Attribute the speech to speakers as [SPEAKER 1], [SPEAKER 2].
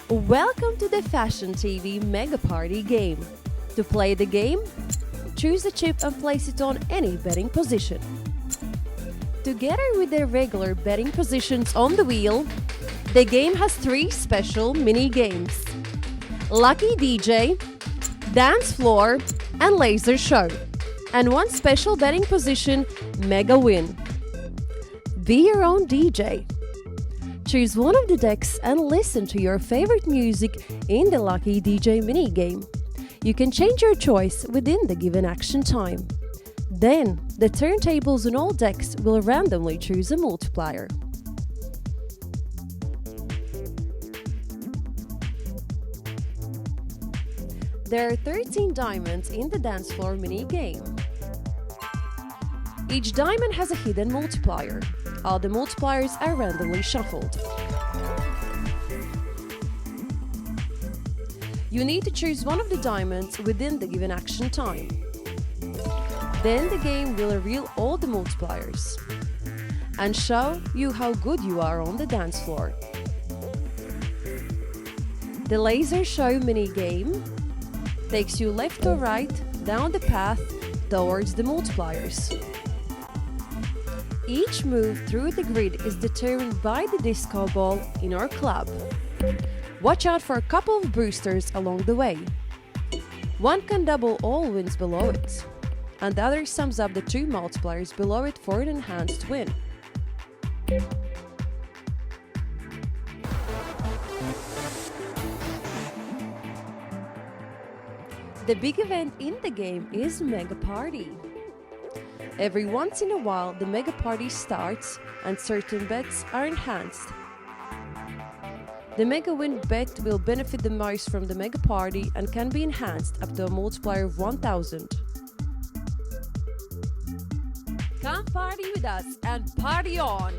[SPEAKER 1] Welcome to the Fashion TV Mega Party game. To play the game, choose a chip and place it on any betting position. Together with the regular betting positions on the wheel, the game has 3 special mini games: Lucky DJ, Dance Floor, and Laser Show, and 1 special betting position, Mega Win. Be your own DJ. Choose one of the decks and listen to your favorite music in the Lucky DJ mini game. You can change your choice within the given action time. Then, the turntables on all decks will randomly choose a multiplier. There are 13 diamonds in the dance floor mini game. Each diamond has a hidden multiplier. All the multipliers are randomly shuffled. You need to choose one of the diamonds within the given action time. Then the game will reveal all the multipliers and show you how good you are on the dance floor. The Laser Show mini game takes you left or right down the path towards the multipliers. Each move through the grid is determined by the disco ball in our club. Watch out for a couple of boosters along the way. One can double all wins below it, and the other sums up the 2 multipliers below it for an enhanced win. The big event in the game is Mega Party. Every once in a while, the Mega Party starts and certain bets are enhanced. The Mega Win bet will benefit the most from the Mega Party and can be enhanced up to a multiplier of 1000. Come party with us and party on!